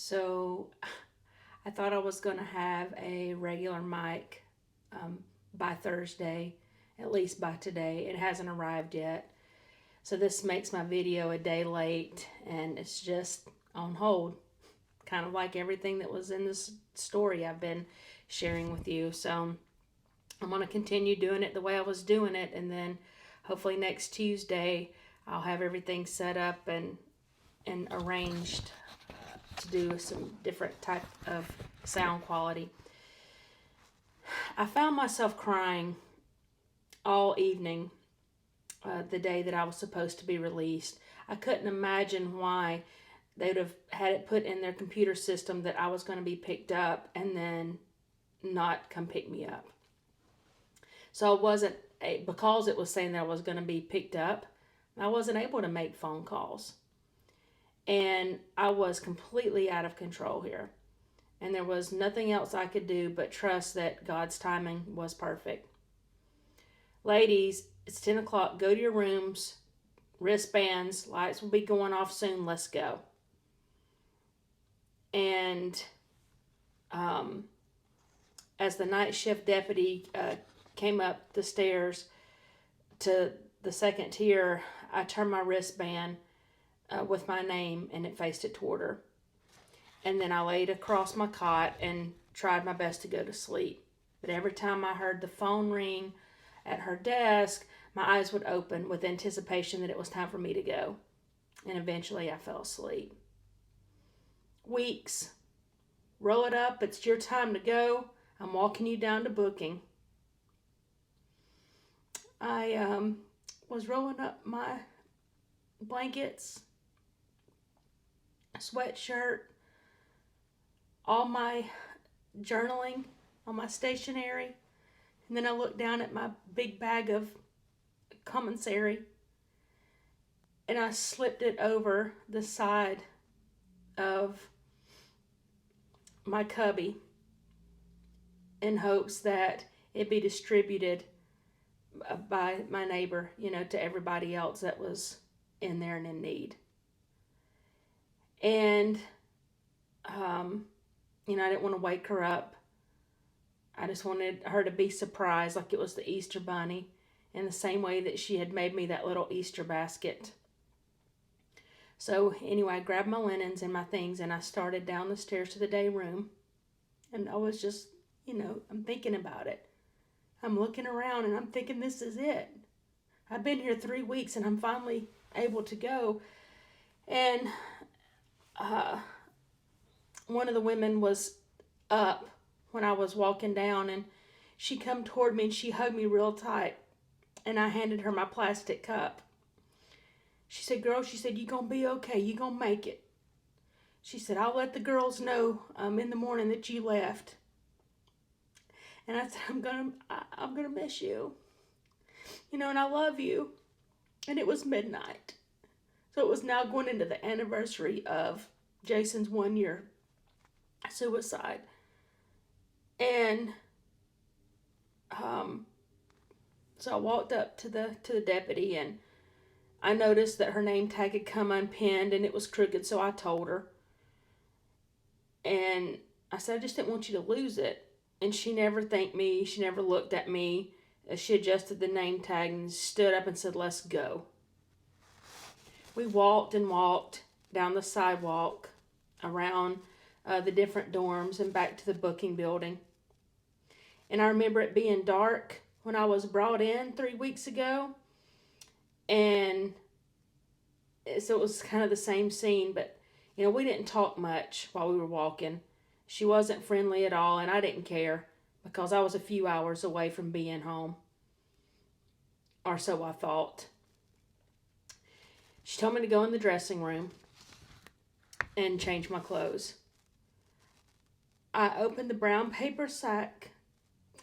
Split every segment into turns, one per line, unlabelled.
So I thought I was going to have a regular mic by Thursday, at least by today. It hasn't arrived yet. So this makes my video a day late and it's just on hold, kind of like everything that was in this story I've been sharing with you. So I'm going to continue doing it the way I was doing it, and then hopefully next Tuesday I'll have everything set up and arranged to do some different type of sound quality. I found myself crying all evening the day that I was supposed to be released. I couldn't imagine why they would have had it put in their computer system that I was going to be picked up and then not come pick me up. So I wasn't, because it was saying that I was going to be picked up, I wasn't able to make phone calls. And I was completely out of control here. And there was nothing else I could do but trust that God's timing was perfect. Ladies, it's 10 o'clock. Go to your rooms. Wristbands. Lights will be going off soon. Let's go. And as the night shift deputy came up the stairs to the second tier, I turned my wristband with my name and it faced it toward her. And then I laid across my cot and tried my best to go to sleep. But every time I heard the phone ring at her desk, my eyes would open with anticipation that it was time for me to go. And eventually I fell asleep. Weeks. Roll it up. It's your time to go. I'm walking you down to booking. I was rolling up my blankets, sweatshirt, all my journaling, all my stationery, and then I looked down at my big bag of commissary and I slipped it over the side of my cubby in hopes that it'd be distributed by my neighbor, to everybody else that was in there and in need. And I didn't want to wake her up. I just wanted her to be surprised like it was the Easter bunny, in the same way that she had made me that little Easter basket. So anyway, I grabbed my linens and my things and I started down the stairs to the day room. And I was just, I'm thinking about it. I'm looking around and I'm thinking, this is it. I've been here 3 weeks and I'm finally able to go. And one of the women was up when I was walking down, and she come toward me and she hugged me real tight, and I handed her my plastic cup. She said, girl, you gonna be okay. You gonna make it. She said, I'll let the girls know in the morning that you left. And I said, I'm gonna miss you. And I love you. And it was midnight. So it was now going into the anniversary of Jason's 1 year suicide. And so I walked up to the deputy and I noticed that her name tag had come unpinned and it was crooked, so I told her. And I said, I just didn't want you to lose it. And she never thanked me. She never looked at me. She adjusted the name tag and stood up and said, let's go. We walked and walked down the sidewalk around the different dorms and back to the booking building. And I remember it being dark when I was brought in 3 weeks ago. And so it was kind of the same scene, but we didn't talk much while we were walking. She wasn't friendly at all, and I didn't care because I was a few hours away from being home. Or so I thought. She told me to go in the dressing room and change my clothes. I opened the brown paper sack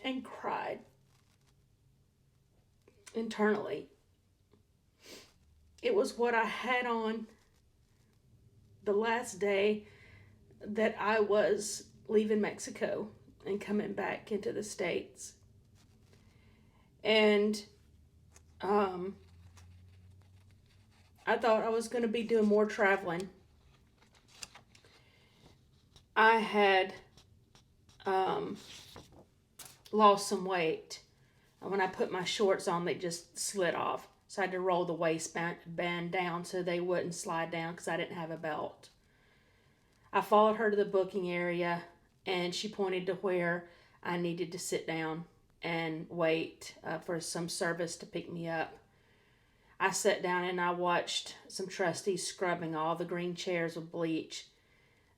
and cried internally. It was what I had on the last day that I was leaving Mexico and coming back into the States. And I thought I was going to be doing more traveling. I had lost some weight. And when I put my shorts on, they just slid off. So I had to roll the waistband down so they wouldn't slide down because I didn't have a belt. I followed her to the booking area, and she pointed to where I needed to sit down and wait for some service to pick me up. I sat down and I watched some trustees scrubbing all the green chairs with bleach.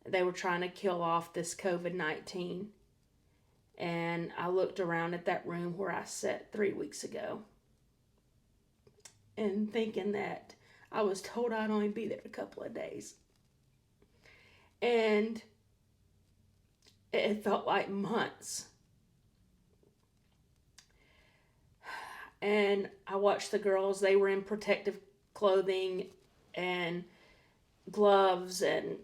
They were trying to kill off this COVID-19. And I looked around at that room where I sat 3 weeks ago, and thinking that I was told I'd only be there a couple of days. And it felt like months. And I watched the girls. They were in protective clothing and gloves, and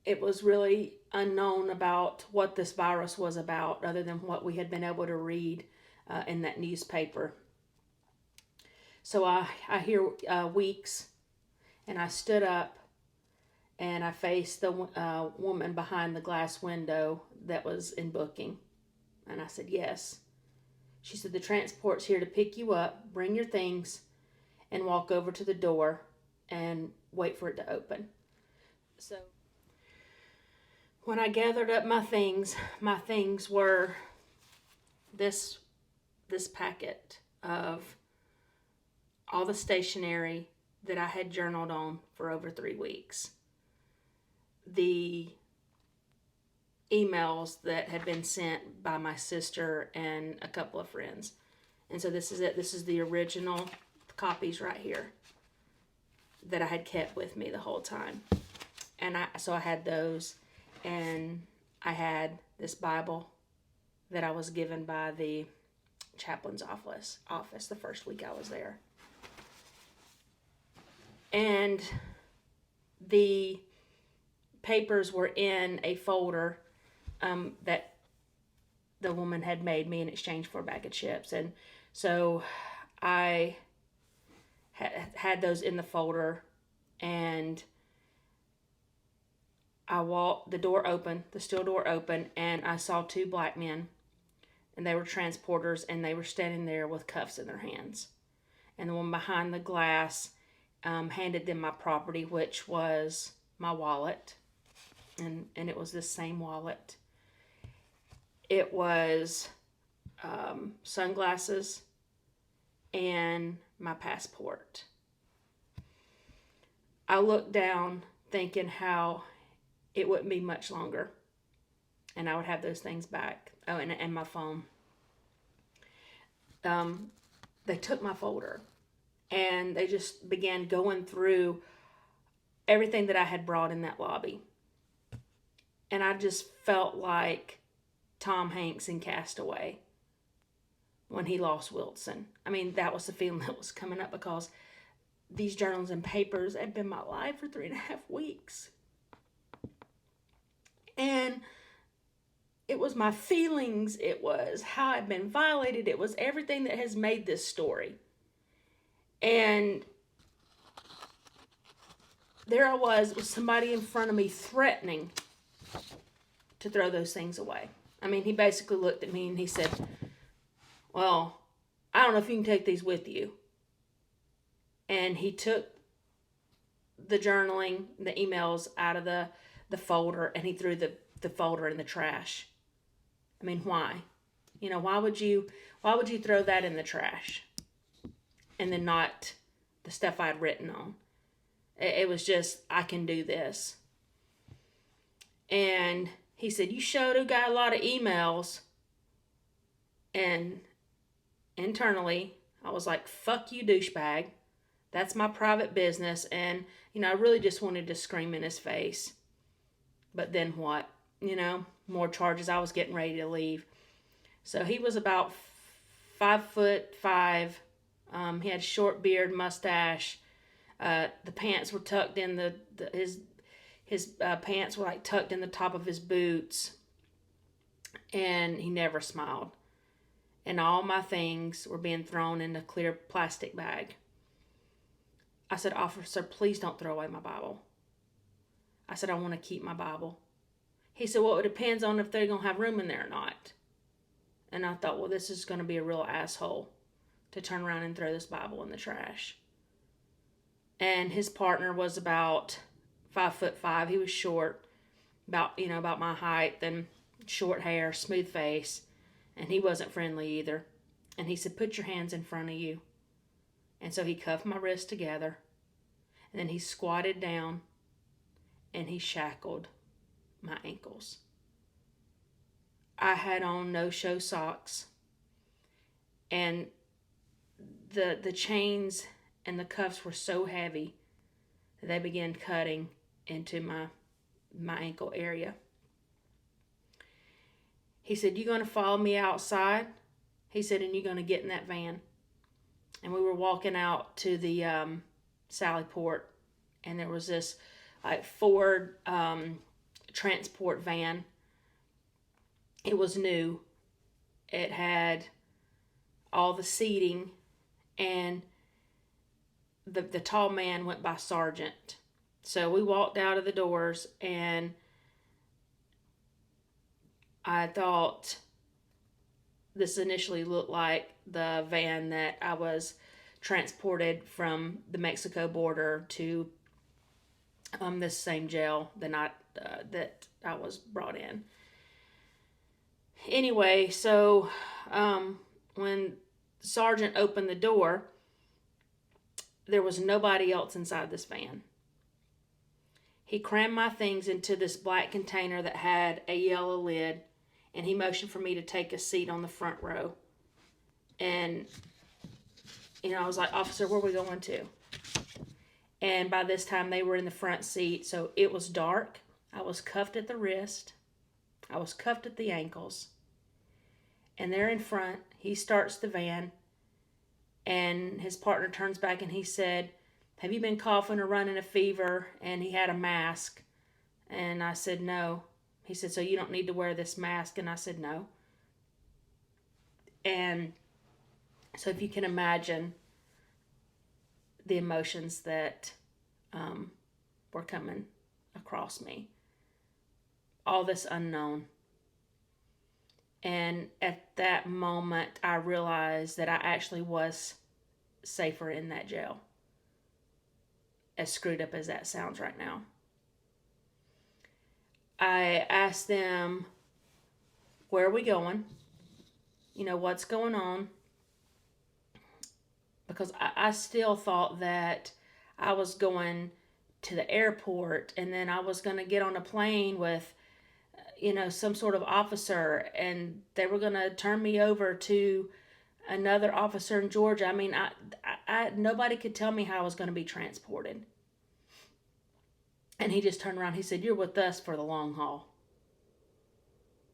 it was really unknown about what this virus was about other than what we had been able to read in that newspaper. So I hear weeks, and I stood up and I faced the woman behind the glass window that was in booking. And I said, yes. She said, the transport's here to pick you up, bring your things, and walk over to the door and wait for it to open. So when I gathered up my things were this packet of all the stationery that I had journaled on for over 3 weeks. The emails that had been sent by my sister and a couple of friends. And so this is it. This is the original copies right here that I had kept with me the whole time. And I had those, and I had this Bible that I was given by the chaplain's office the first week I was there. And the papers were in a folder that the woman had made me in exchange for a bag of chips. And so I had those in the folder, and I walked, the steel door open, and I saw 2 black men, and they were transporters, and they were standing there with cuffs in their hands. And the one behind the glass handed them my property, which was my wallet, and it was this same wallet. It was sunglasses and my passport. I looked down thinking how it wouldn't be much longer and I would have those things back. Oh, and my phone. They took my folder and they just began going through everything that I had brought in that lobby. And I just felt like Tom Hanks in Castaway when he lost Wilson. I mean, that was the feeling that was coming up, because these journals and papers had been my life for 3.5 weeks. And it was my feelings, it was how I'd been violated, it was everything that has made this story. And there I was with somebody in front of me threatening to throw those things away. I mean, he basically looked at me and he said, well, I don't know if you can take these with you. And he took the journaling, the emails out of the folder, and he threw the folder in the trash. I mean, why? You know, why would you throw that in the trash? And then not the stuff I'd written on. It was just, I can do this. And he said, you sure do got a lot of emails. And internally, I was like, fuck you, douchebag. That's my private business. And, you know, I really just wanted to scream in his face. But then what? You know, more charges. I was getting ready to leave. So he was about 5'5". He had short beard, mustache. The pants were tucked in his pants were like tucked in the top of his boots. And he never smiled. And all my things were being thrown in a clear plastic bag. I said, officer, please don't throw away my Bible. I said, I want to keep my Bible. He said, well, it depends on if they're going to have room in there or not. And I thought, well, this is going to be a real asshole to turn around and throw this Bible in the trash. And his partner was about 5'5". He was short, about my height, and short hair, smooth face. And he wasn't friendly either. And he said, put your hands in front of you. And so he cuffed my wrists together. And then he squatted down and he shackled my ankles. I had on no-show socks. And the chains and the cuffs were so heavy that they began cutting into my ankle area. He said, you going to follow me outside? He said, and you're going to get in that van. And we were walking out to the Sallyport, and there was this Ford transport van. It was new. It had all the seating, and the tall man went by Sergeant. So we walked out of the doors, and I thought this initially looked like the van that I was transported from the Mexico border to this same jail that I was brought in. Anyway, so when Sergeant opened the door, there was nobody else inside this van. He crammed my things into this black container that had a yellow lid, and he motioned for me to take a seat on the front row. And, I was like, officer, where are we going to? And by this time, they were in the front seat, so it was dark. I was cuffed at the wrist. I was cuffed at the ankles. And there in front, he starts the van, and his partner turns back and he said, have you been coughing or running a fever? And he had a mask. And I said, no. He said, so you don't need to wear this mask? And I said, no. And so if you can imagine the emotions that were coming across me. All this unknown. And at that moment, I realized that I actually was safer in that jail. As screwed up as that sounds right now. I asked them, where are we going? What's going on? Because I still thought that I was going to the airport and then I was going to get on a plane with, some sort of officer, and they were going to turn me over to another officer in Georgia. I mean, I nobody could tell me how I was going to be transported. And he just turned around. He said, you're with us for the long haul.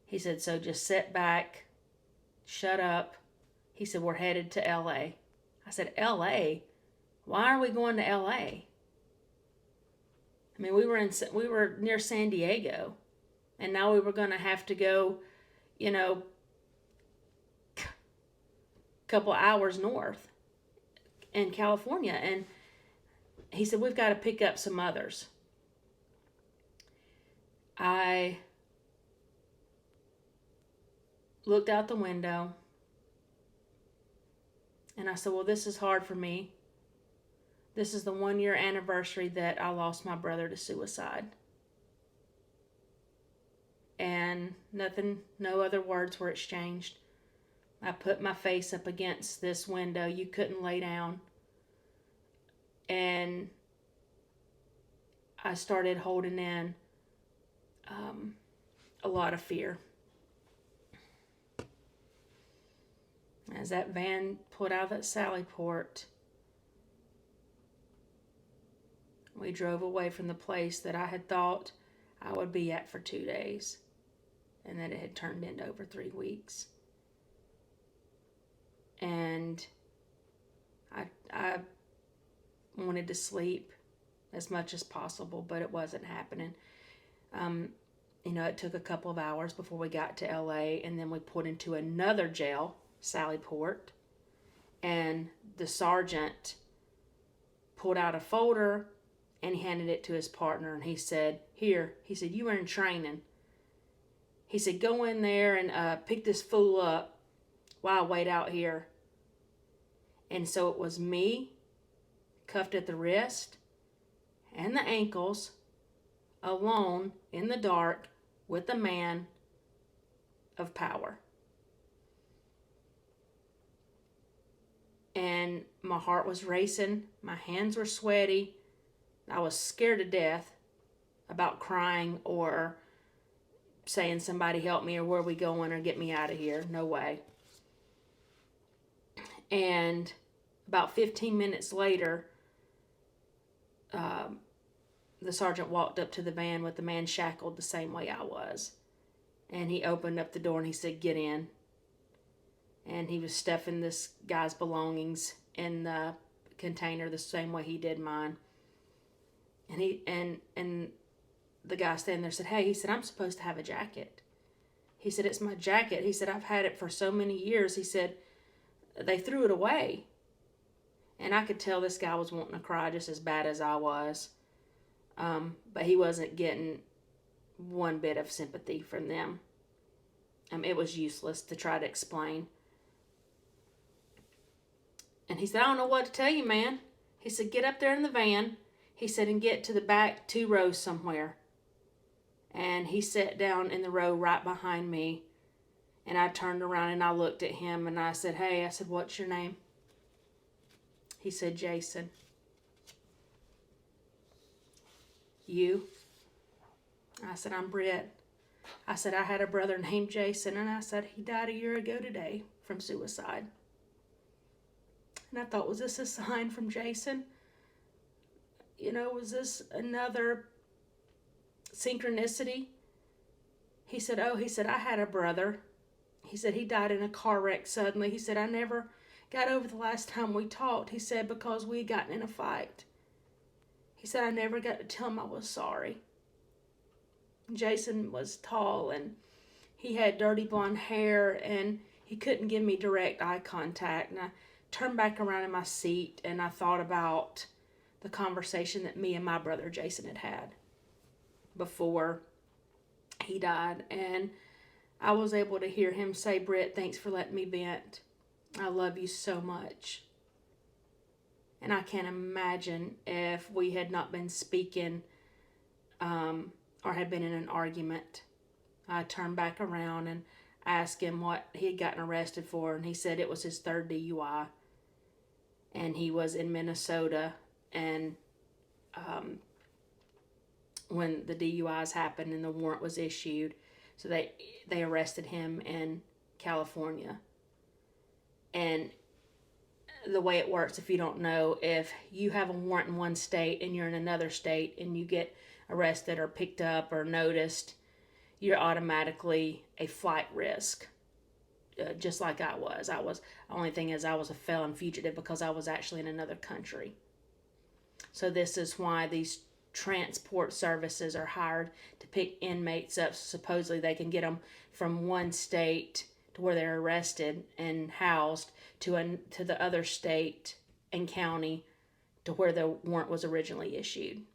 He said, so just sit back, shut up. He said, we're headed to L.A. I said, L.A.? Why are we going to L.A.? I mean, we were near San Diego, and now we were going to have to go, a couple hours north in California. And he said, we've got to pick up some others. I looked out the window, and I said, well, this is hard for me. This is the 1-year anniversary that I lost my brother to suicide. And no other words were exchanged. I put my face up against this window. You couldn't lay down. And I started holding in a lot of fear. As that van pulled out of that Sallyport, we drove away from the place that I had thought I would be at for 2 days, and that it had turned into over 3 weeks. And I wanted to sleep as much as possible, but it wasn't happening. It took a couple of hours before we got to LA, and then we put into another jail, Sallyport, and the sergeant pulled out a folder and he handed it to his partner, and he said, "Here," he said, "you were in training." He said, "Go in there and pick this fool up while I wait out here." And so it was me, cuffed at the wrist and the ankles, alone in the dark with a man of power. And my heart was racing, my hands were sweaty, I was scared to death about crying or saying, "Somebody help me," or "Where are we going?" or "Get me out of here." No way. And about 15 minutes later, the sergeant walked up to the van with the man shackled the same way I was. And he opened up the door and he said, "Get in." And he was stuffing this guy's belongings in the container the same way he did mine. And the guy standing there said, "Hey," he said, "I'm supposed to have a jacket." He said, "It's my jacket." He said, "I've had it for so many years." He said, "They threw it away." And I could tell this guy was wanting to cry just as bad as I was. But he wasn't getting one bit of sympathy from them. It was useless to try to explain. And he said, "I don't know what to tell you, man." He said, "Get up there in the van." He said, "And get to the back 2 rows somewhere." And he sat down in the row right behind me. And I turned around and I looked at him and I said, "Hey," I said, "What's your name?" He said, "Jason." "You?" I said, "I'm Britt." I said, "I had a brother named Jason," and I said, "He died a year ago today from suicide." And I thought, was this a sign from Jason? Was this another synchronicity? He said, "Oh," he said, "I had a brother." He said, "He died in a car wreck suddenly." He said, "I never got over the last time we talked." He said, "Because we had gotten in a fight." He said, "I never got to tell him I was sorry." Jason was tall and he had dirty blonde hair and he couldn't give me direct eye contact. And I turned back around in my seat and I thought about the conversation that me and my brother Jason had had before he died. And I was able to hear him say, "Britt, thanks for letting me vent. I love you so much." And I can't imagine if we had not been speaking or had been in an argument. I turned back around and asked him what he had gotten arrested for, and he said it was his 3rd DUI. And he was in Minnesota, and when the DUIs happened and the warrant was issued, so they arrested him in California. And the way it works, if you don't know, if you have a warrant in one state and you're in another state and you get arrested or picked up or noticed, you're automatically a flight risk, just like I was. The only thing is I was a felon fugitive because I was actually in another country. So this is why these transport services are hired to pick inmates up. Supposedly they can get them from one state to where they're arrested and housed to the other state and county to where the warrant was originally issued.